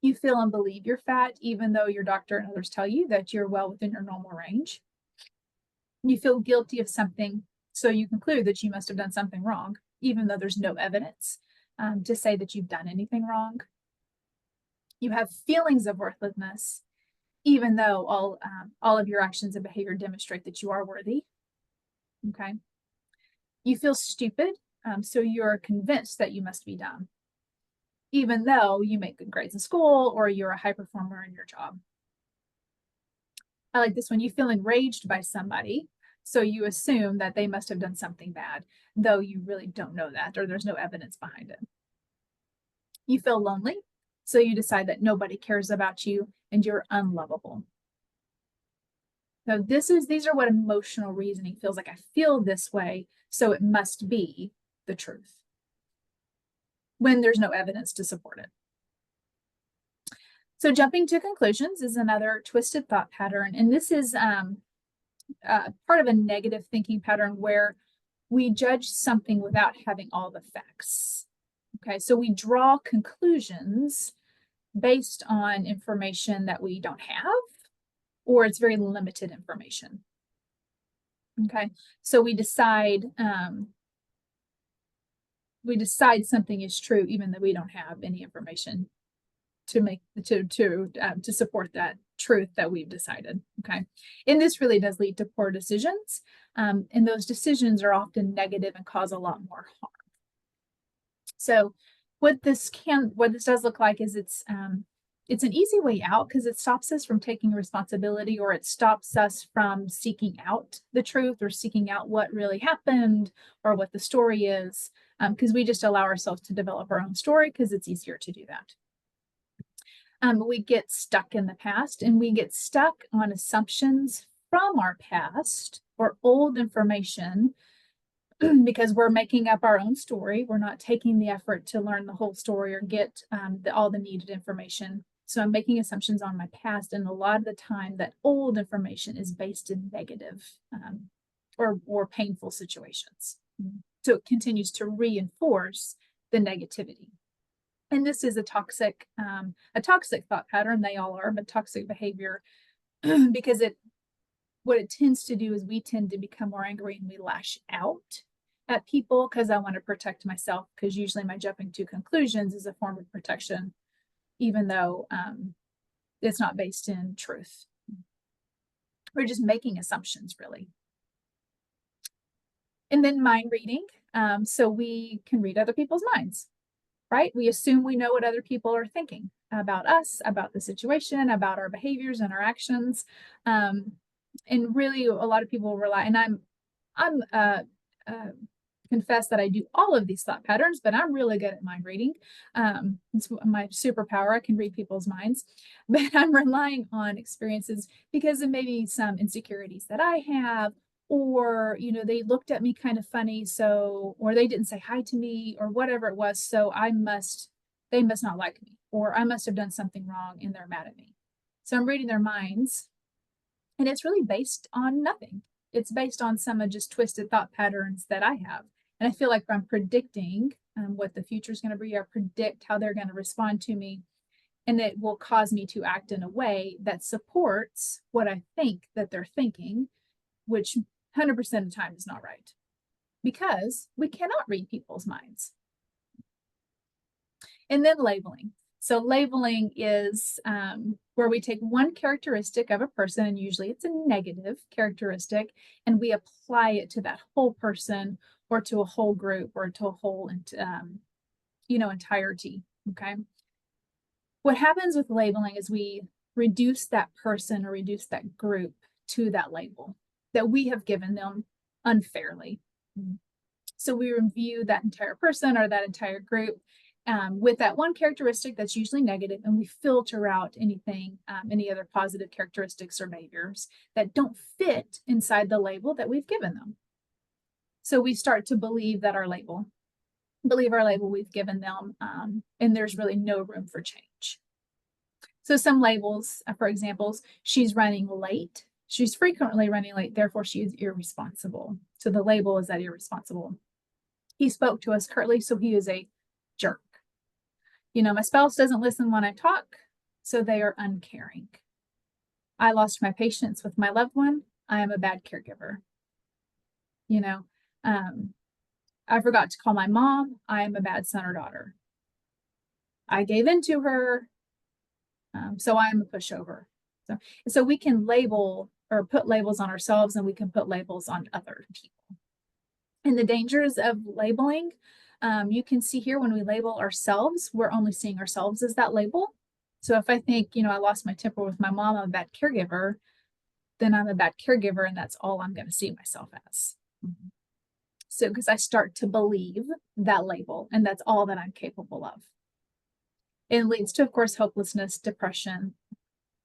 You feel and believe you're fat, even though your doctor and others tell you that you're well within your normal range. You feel guilty of something, so you conclude that you must have done something wrong, even though there's no evidence to say that you've done anything wrong. You have feelings of worthlessness, even though all of your actions and behavior demonstrate that you are worthy. Okay. You feel stupid, so you're convinced that you must be dumb, even though you make good grades in school or you're a high performer in your job. I like this one. You feel enraged by somebody, so you assume that they must have done something bad, though you really don't know that, or there's no evidence behind it. You feel lonely, so you decide that nobody cares about you and you're unlovable. So these are what emotional reasoning feels like. I feel this way, so it must be the truth, when there's no evidence to support it. So jumping to conclusions is another twisted thought pattern. And this is part of a negative thinking pattern where we judge something without having all the facts. Okay, so we draw conclusions based on information that we don't have, or it's very limited information. Okay, so we decide something is true even though we don't have any information to support that truth that we've decided. Okay, and this really does lead to poor decisions, and those decisions are often negative and cause a lot more harm. So what this does look like is it's an easy way out because it stops us from taking responsibility, or it stops us from seeking out the truth or seeking out what really happened or what the story is, because we just allow ourselves to develop our own story because it's easier to do that. We get stuck in the past, and we get stuck on assumptions from our past or old information because we're making up our own story. We're not taking the effort to learn the whole story or get all the needed information. So I'm making assumptions on my past, and a lot of the time that old information is based in negative or painful situations. So it continues to reinforce the negativity. And this is a toxic thought pattern. They all are, but toxic behavior, because what it tends to do is we tend to become more angry and we lash out at people because I want to protect myself, because usually my jumping to conclusions is a form of protection, even though it's not based in truth. We're just making assumptions, really. And then mind reading. So we can read other people's minds, right? We assume we know what other people are thinking about us, about the situation, about our behaviors and our actions. And really, a lot of people rely, and I'm confess that I do all of these thought patterns, but I'm really good at mind reading. It's my superpower. I can read people's minds, but I'm relying on experiences because of maybe some insecurities that I have, or they looked at me kind of funny, or they didn't say hi to me, or whatever it was, so they must not like me, or I must have done something wrong and they're mad at me. So I'm reading their minds, and it's really based on nothing. It's based on some of just twisted thought patterns that I have. And I feel like I'm predicting what the future is going to be. I predict how they're going to respond to me. and it will cause me to act in a way that supports what I think that they're thinking, which 100% of the time is not right, because we cannot read people's minds. And then labeling. So labeling is where we take one characteristic of a person, and usually it's a negative characteristic, and we apply it to that whole person or to a whole group or to a whole entirety. Okay. What happens with labeling is we reduce that person or reduce that group to that label that we have given them unfairly. So we review that entire person or that entire group with that one characteristic that's usually negative, and we filter out anything, any other positive characteristics or behaviors that don't fit inside the label that we've given them. So we start to believe our label we've given them, and there's really no room for change. So some labels, for examples, she's running late. She's frequently running late, therefore she is irresponsible. So the label is that irresponsible. He spoke to us curtly, so he is a jerk. My spouse doesn't listen when I talk, so they are uncaring. I lost my patience with my loved one. I am a bad caregiver. I forgot to call my mom. I am a bad son or daughter. I gave in to her, so I am a pushover. So we can label or put labels on ourselves, and we can put labels on other people. And the dangers of labeling, you can see here when we label ourselves, we're only seeing ourselves as that label. So if I think, I lost my temper with my mom, I'm a bad caregiver, then I'm a bad caregiver, and that's all I'm going to see myself as. So because I start to believe that label, and that's all that I'm capable of. It leads to, of course, hopelessness, depression.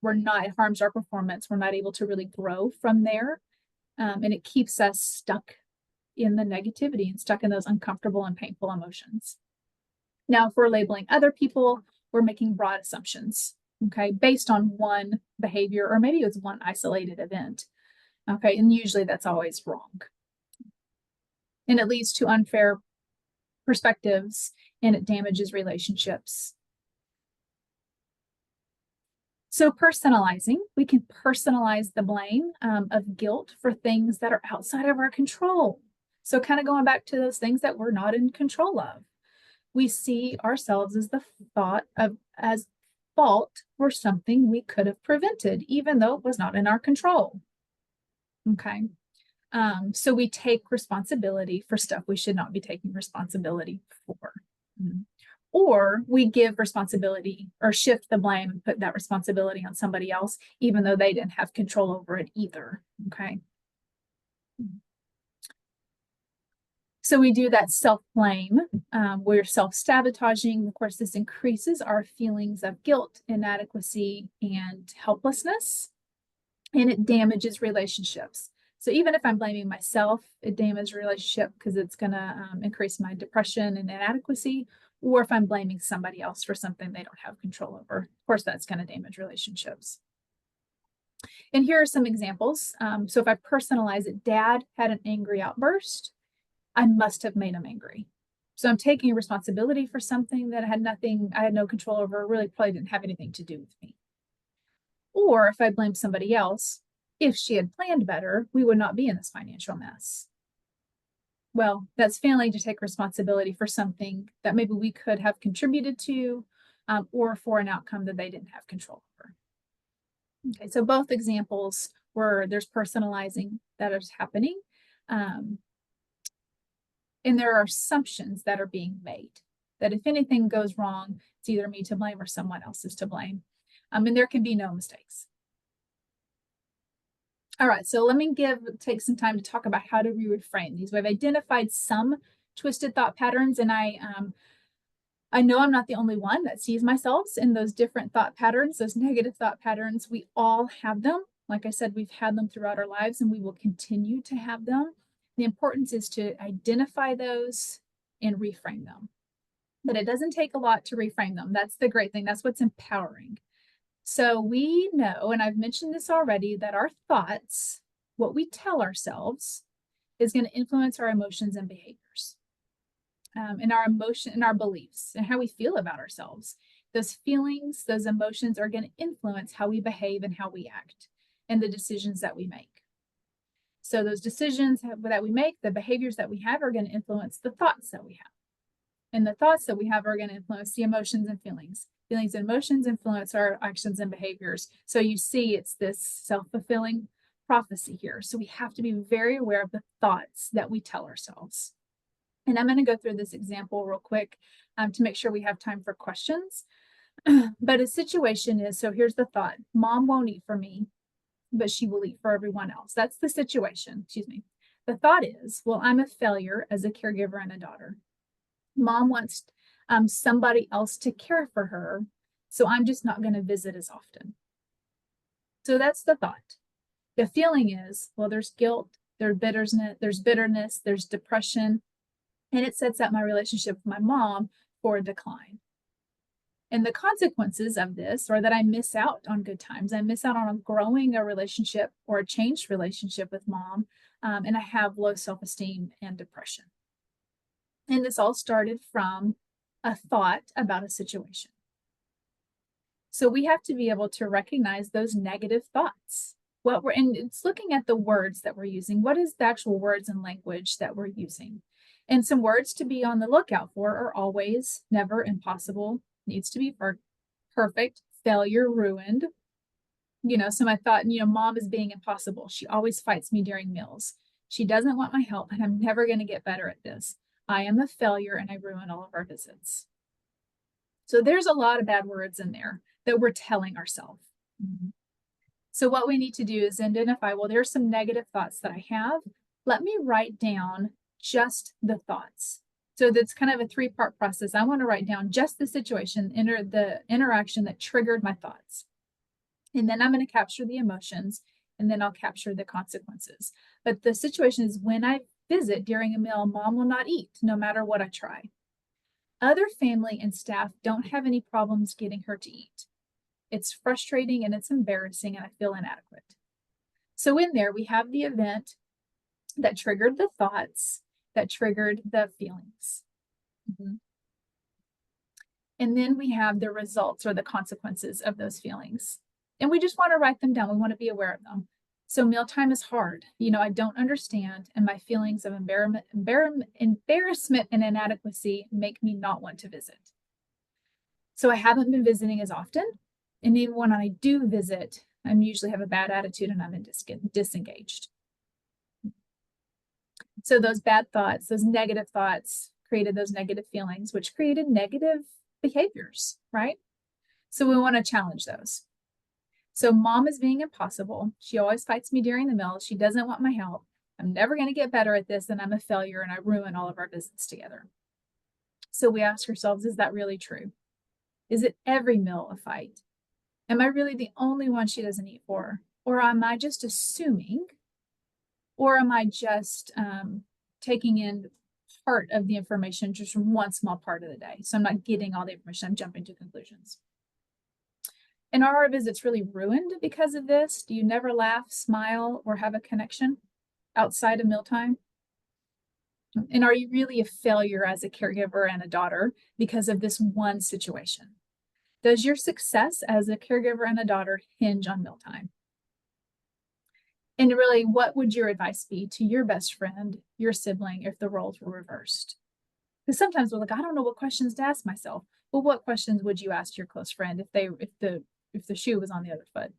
It harms our performance. We're not able to really grow from there. And it keeps us stuck in the negativity and stuck in those uncomfortable and painful emotions. Now, if we're labeling other people, we're making broad assumptions, okay, based on one behavior, or maybe it was one isolated event, okay, and usually that's always wrong. And it leads to unfair perspectives, and it damages relationships. So personalizing, we can personalize the blame of guilt for things that are outside of our control. So kind of going back to those things that we're not in control of. We see ourselves as the thought of as fault for something we could have prevented, even though it was not in our control. Okay. So we take responsibility for stuff we should not be taking responsibility for. Or we give responsibility or shift the blame and put that responsibility on somebody else, even though they didn't have control over it either. Okay. So we do that self-blame. We're self-sabotaging. Of course, this increases our feelings of guilt, inadequacy, and helplessness, and it damages relationships. So even if I'm blaming myself, it damages a relationship because it's going to increase my depression and inadequacy. Or if I'm blaming somebody else for something they don't have control over, of course, that's going to damage relationships. And here are some examples. So if I personalize it, Dad had an angry outburst. I must have made him angry. So I'm taking responsibility for something that I had no control over, really probably didn't have anything to do with me. Or if I blame somebody else, if she had planned better, we would not be in this financial mess. Well, that's failing to take responsibility for something that maybe we could have contributed to, or for an outcome that they didn't have control over. Okay, so both examples where there's personalizing that is happening. And there are assumptions that are being made that if anything goes wrong, it's either me to blame or someone else is to blame. And there can be no mistakes. All right, so let me take some time to talk about how to reframe these. We've identified some twisted thought patterns, and I know I'm not the only one that sees myself in those different thought patterns, those negative thought patterns. We all have them. Like I said, we've had them throughout our lives, and we will continue to have them. The importance is to identify those and reframe them. But it doesn't take a lot to reframe them. That's the great thing. That's what's empowering. So we know, and I've mentioned this already, that our thoughts, what we tell ourselves, is going to influence our emotions and behaviors, and our beliefs, and how we feel about ourselves. Those feelings, those emotions are going to influence how we behave and how we act and the decisions that we make. So those decisions that we make, the behaviors that we have are going to influence the thoughts that we have. And the thoughts that we have are going to influence the emotions and feelings. Feelings and emotions influence our actions and behaviors. So you see, it's this self-fulfilling prophecy here. So we have to be very aware of the thoughts that we tell ourselves. And I'm going to go through this example real quick to make sure we have time for questions. But a situation is, so here's the thought: Mom won't eat for me, but she will eat for everyone else. That's the situation, excuse me. The thought is, well, I'm a failure as a caregiver and a daughter. Mom wants somebody else to care for her, so I'm just not going to visit as often. So that's the thought. The feeling is, well, there's guilt, there's bitterness, there's depression, and it sets up my relationship with my mom for a decline. And the consequences of this are that I miss out on good times. I miss out on growing a relationship or a changed relationship with mom, and I have low self-esteem and depression. And this all started from a thought about a situation. So we have to be able to recognize those negative thoughts. And it's looking at the words that we're using. What is the actual words and language that we're using? And some words to be on the lookout for are always, never, impossible, needs to be perfect, failure, ruined. So I thought, mom is being impossible. She always fights me during meals. She doesn't want my help, and I'm never going to get better at this. I am a failure, and I ruin all of our visits. So there's a lot of bad words in there that we're telling ourselves. So what we need to do is identify, well, there's some negative thoughts that I have. Let me write down just the thoughts. So that's kind of a three-part process. I want to write down just the situation, the interaction that triggered my thoughts. And then I'm going to capture the emotions, and then I'll capture the consequences. But the situation is, when I visit during a meal, mom will not eat no matter what I try. Other family and staff don't have any problems getting her to eat. It's frustrating and it's embarrassing, and I feel inadequate. So in there, we have the event that triggered the thoughts, that triggered the feelings. And then we have the results or the consequences of those feelings. And we just want to write them down. We want to be aware of them. So mealtime is hard. I don't understand, and my feelings of embarrassment and inadequacy make me not want to visit. So I haven't been visiting as often. And even when I do visit, I usually have a bad attitude and I'm disengaged. So those bad thoughts, those negative thoughts created those negative feelings, which created negative behaviors, right? So we want to challenge those. So mom is being impossible. She always fights me during the meal. She doesn't want my help. I'm never going to get better at this, and I'm a failure, and I ruin all of our visits together. So we ask ourselves, is that really true? Is it every meal a fight? Am I really the only one she doesn't eat for? Or am I just assuming? Or am I just taking in part of the information just from one small part of the day? So I'm not getting all the information. I'm jumping to conclusions. And are our visits really ruined because of this? Do you never laugh, smile, or have a connection outside of mealtime? And are you really a failure as a caregiver and a daughter because of this one situation? Does your success as a caregiver and a daughter hinge on mealtime? And really, what would your advice be to your best friend, your sibling, if the roles were reversed? Because sometimes we're like, I don't know what questions to ask myself. Well, what questions would you ask your close friend if the shoe was on the other foot?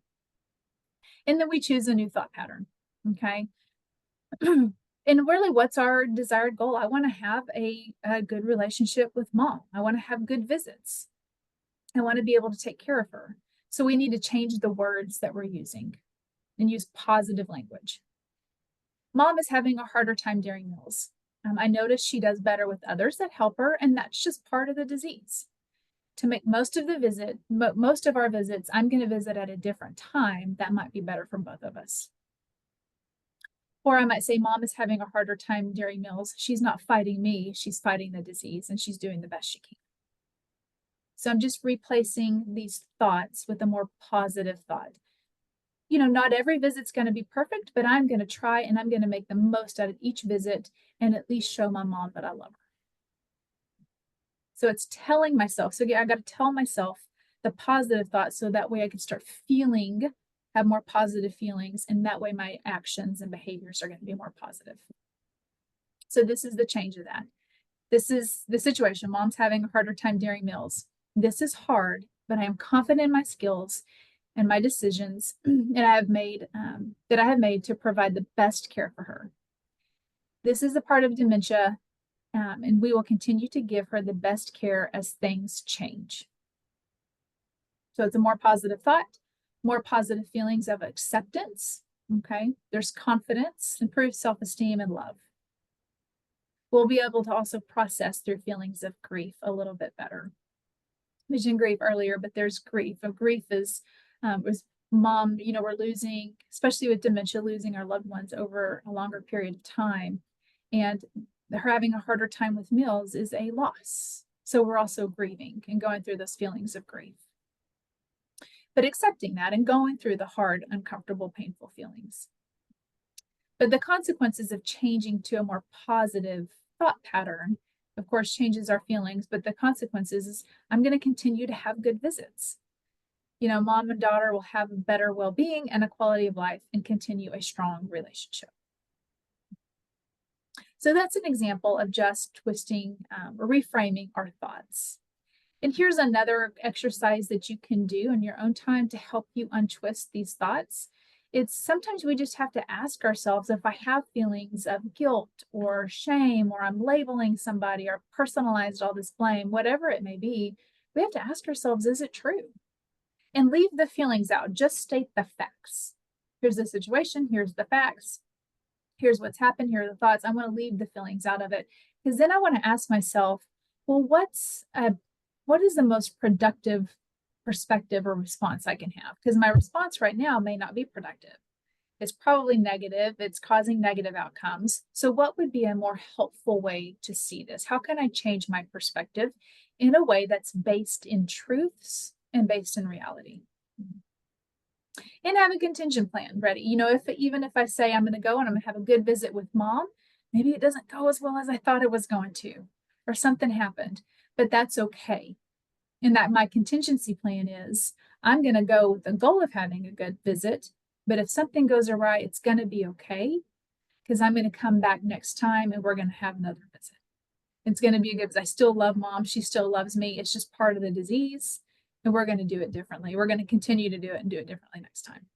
And then we choose a new thought pattern, okay? And really, what's our desired goal? I want to have a good relationship with mom. I want to have good visits. I want to be able to take care of her. So we need to change the words that we're using and use positive language. Mom is having a harder time during meals. I notice she does better with others that help her, and that's just part of the disease. To make most of our visits, I'm going to visit at a different time. That might be better for both of us. Or I might say, mom is having a harder time during meals. She's not fighting me. She's fighting the disease, and she's doing the best she can. So I'm just replacing these thoughts with a more positive thought. Not every visit's going to be perfect, but I'm going to try, and I'm going to make the most out of each visit and at least show my mom that I love her. So it's telling myself. So yeah, I got to tell myself the positive thoughts, so that way I can start feeling, have more positive feelings, and that way my actions and behaviors are going to be more positive. So this is the change of that. This is the situation. Mom's having a harder time during meals. This is hard, but I am confident in my skills and my decisions that I have made to provide the best care for her. This is a part of dementia, and we will continue to give her the best care as things change. So it's a more positive thought, more positive feelings of acceptance. Okay, there's confidence, improved self-esteem, and love. We'll be able to also process through feelings of grief a little bit better. I mentioned grief earlier, but there's grief. Grief is mom, we're losing, especially with dementia, losing our loved ones over a longer period of time. And her having a harder time with meals is a loss. So we're also grieving and going through those feelings of grief. But accepting that and going through the hard, uncomfortable, painful feelings. But the consequences of changing to a more positive thought pattern, of course, changes our feelings, but the consequences is I'm going to continue to have good visits. Mom and daughter will have a better well-being and a quality of life and continue a strong relationship. So that's an example of just twisting or reframing our thoughts. And here's another exercise that you can do in your own time to help you untwist these thoughts. It's sometimes we just have to ask ourselves, if I have feelings of guilt or shame, or I'm labeling somebody or personalized all this blame, whatever it may be, we have to ask ourselves, is it true? And leave the feelings out, just state the facts. Here's the situation, here's the facts, here's what's happened, here are the thoughts. I want to leave the feelings out of it, because then I want to ask myself, well, what is the most productive perspective or response I can have? Because my response right now may not be productive. It's probably negative. It's causing negative outcomes. So what would be a more helpful way to see this? How can I change my perspective in a way that's based in truths and based in reality? And have a contingent plan ready. Even if I say I'm going to go and I'm going to have a good visit with mom, maybe it doesn't go as well as I thought it was going to, or something happened, but that's okay. And that my contingency plan is I'm going to go with the goal of having a good visit, but if something goes awry, it's going to be okay, because I'm going to come back next time and we're going to have another visit. It's going to be good because I still love mom. She still loves me. It's just part of the disease, and we're going to do it differently. We're going to continue to do it and do it differently next time.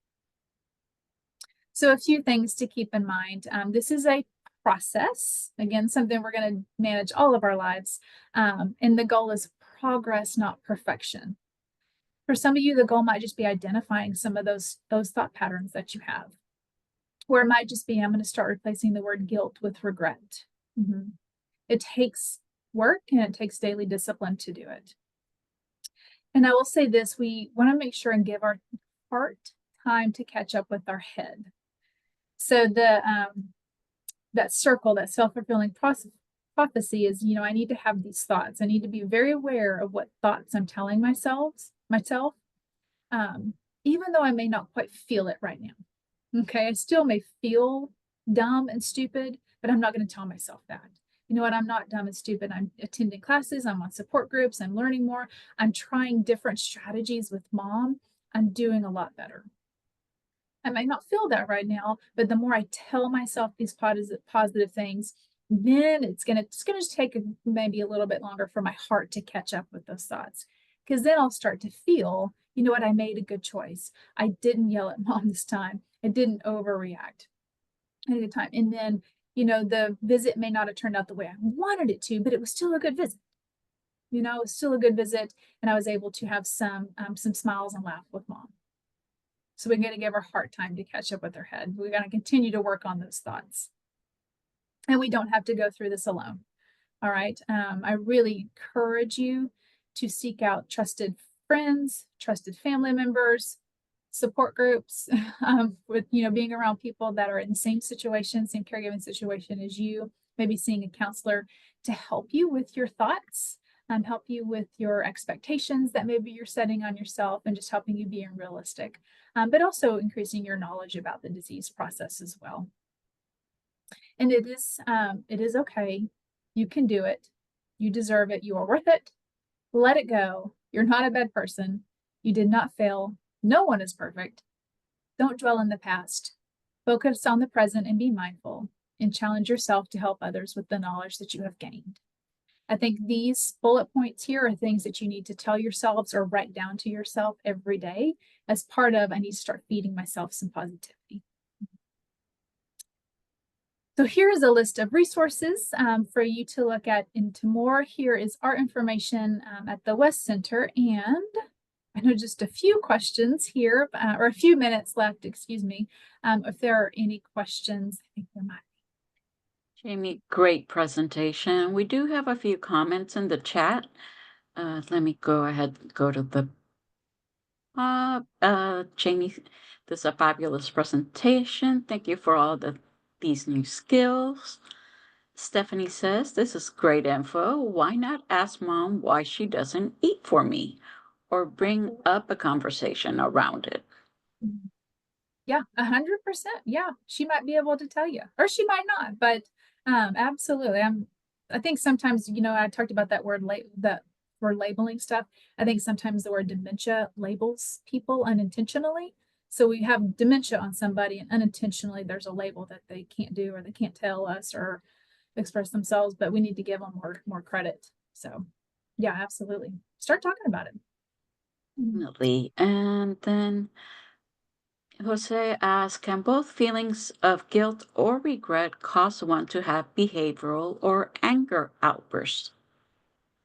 So a few things to keep in mind. This is a process. Again, something we're going to manage all of our lives. And the goal is progress, not perfection. For some of you, the goal might just be identifying some of those thought patterns that you have. Or it might just be, I'm going to start replacing the word guilt with regret. It takes work and it takes daily discipline to do it. And I will say this, we want to make sure and give our heart time to catch up with our head. So that circle, that self-fulfilling prophecy is, I need to have these thoughts. I need to be very aware of what thoughts I'm telling myself, even though I may not quite feel it right now. Okay, I still may feel dumb and stupid, but I'm not going to tell myself that. You know what? I'm not dumb and stupid. I'm attending classes. I'm on support groups. I'm learning more. I'm trying different strategies with mom. I'm doing a lot better. I might not feel that right now, but the more I tell myself these positive things, then it's gonna just take maybe a little bit longer for my heart to catch up with those thoughts. Because then I'll start to feel, you know what, I made a good choice. I didn't yell at mom this time. I didn't overreact at a good time. And then, the visit may not have turned out the way I wanted it to, but it was still a good visit. It was still a good visit, and I was able to have some smiles and laugh with mom. So we're going to give our heart time to catch up with our head. We're going to continue to work on those thoughts. And we don't have to go through this alone. All right. I really encourage you to seek out trusted friends, trusted family members, support groups, with, being around people that are in the same situation, same caregiving situation as you, maybe seeing a counselor to help you with your thoughts, help you with your expectations that maybe you're setting on yourself, and just helping you be realistic, but also increasing your knowledge about the disease process as well. And it is okay. You can do it. You deserve it. You are worth it. Let it go. You're not a bad person. You did not fail. No one is perfect. Don't dwell in the past. Focus on the present and be mindful, and challenge yourself to help others with the knowledge that you have gained. I think these bullet points here are things that you need to tell yourselves or write down to yourself every day as part of, I need to start feeding myself some positivity. So here is a list of resources for you to look at into more. Here is our information at the West Center, and I know just a few questions here, or a few minutes left, excuse me. If there are any questions, I think there might. Jamie, great presentation. We do have a few comments in the chat. Let me go ahead and go to the Jamie, this is a fabulous presentation. Thank you for all these new skills. Stephanie says, this is great info. Why not ask mom why she doesn't eat for me or bring up a conversation around it? Yeah, 100%. Yeah, she might be able to tell you, or she might not, but absolutely. I think sometimes, you know, I talked about that word that word labeling stuff. I think sometimes the word dementia labels people unintentionally. So we have dementia on somebody, and unintentionally there's a label that they can't do or they can't tell us or express themselves, but we need to give them more credit. So yeah, absolutely. Start talking about it. Definitely. And then Jose asks, can both feelings of guilt or regret cause one to have behavioral or anger outbursts?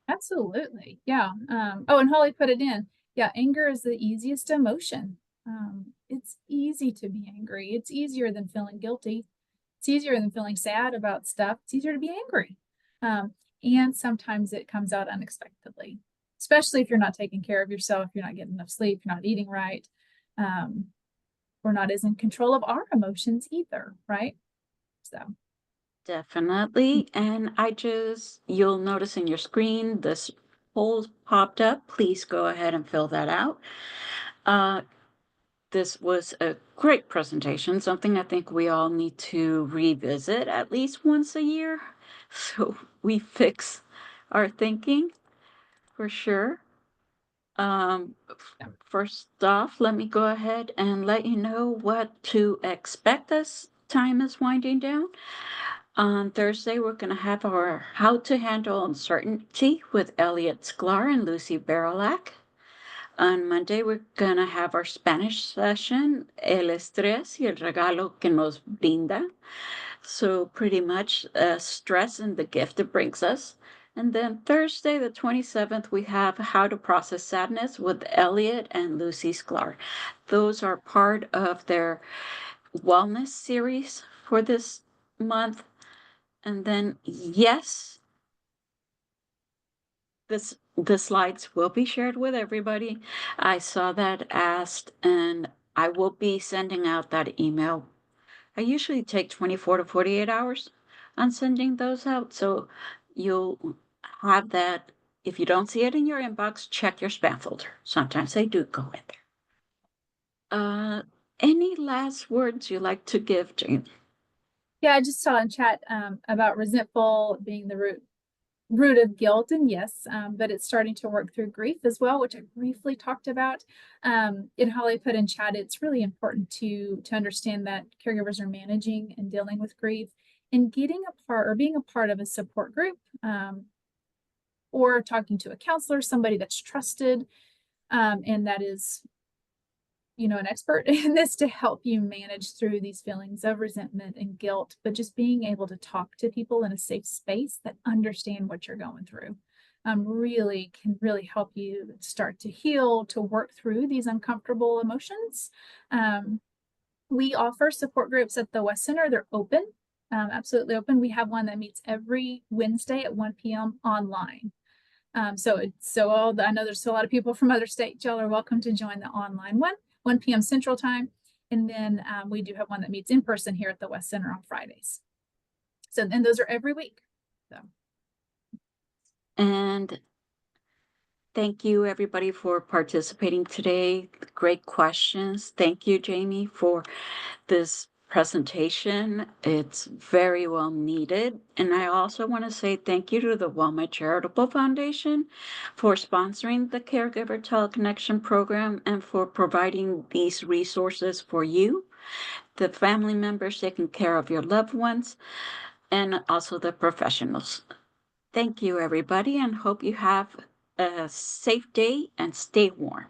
Absolutely. Yeah. Oh, and Holly put it in. Yeah, anger is the easiest emotion. It's easy to be angry. It's easier than feeling guilty. It's easier than feeling sad about stuff. It's easier to be angry. And sometimes it comes out unexpectedly, especially if you're not taking care of yourself, you're not getting enough sleep, you're not eating right. We're not as in control of our emotions either, right? So Definitely. And you'll notice in your screen, this poll popped up. Please go ahead and fill that out. Uh, this was a great presentation, something I think we all need to revisit at least once a year. So we fix our thinking for sure. First off, let me go ahead and let you know what to expect as time is winding down. On Thursday, we're going to have our How to Handle Uncertainty with Elliot Sklar and Lucy Barilak. On Monday, we're going to have our Spanish session, El Estrés y el Regalo que nos brinda. So pretty much stress and the gift it brings us. And then Thursday, the 27th, we have How to Process Sadness with Elliot and Lucy Sklar. Those are part of their wellness series for this month. And then, yes, the slides will be shared with everybody. I saw that asked, and I will be sending out that email. I usually take 24 to 48 hours on sending those out, so you'll have that. If you don't see it in your inbox, check your spam folder. Sometimes they do go in there. Any last words you like to give, Jane? yeah, I just saw in chat about resentful being the root of guilt, and yes, but it's starting to work through grief as well, which I briefly talked about. And Holly put in chat, it's really important to understand that caregivers are managing and dealing with grief, and getting a part or being a part of a support group, or talking to a counselor, somebody that's trusted, and that is, you know, an expert in this to help you manage through these feelings of resentment and guilt, but just being able to talk to people in a safe space that understand what you're going through really can really help you start to heal, to work through these uncomfortable emotions. We offer support groups at the West Center. They're open, absolutely open. We have one that meets every Wednesday at 1 p.m. online. So I know there's a lot of people from other states. Y'all are welcome to join the online one, 1 p.m. Central Time. And then we do have one that meets in person here at the West Center on Fridays. So, and those are every week. So. And thank you, everybody, for participating today. Great questions. Thank you, Jamie, for this presentation. It's very well needed. And I also want to say thank you to the Walmart Charitable Foundation for sponsoring the Caregiver Teleconnection program and for providing these resources for you, the family members taking care of your loved ones, and also the professionals. Thank you, everybody, and hope you have a safe day and stay warm.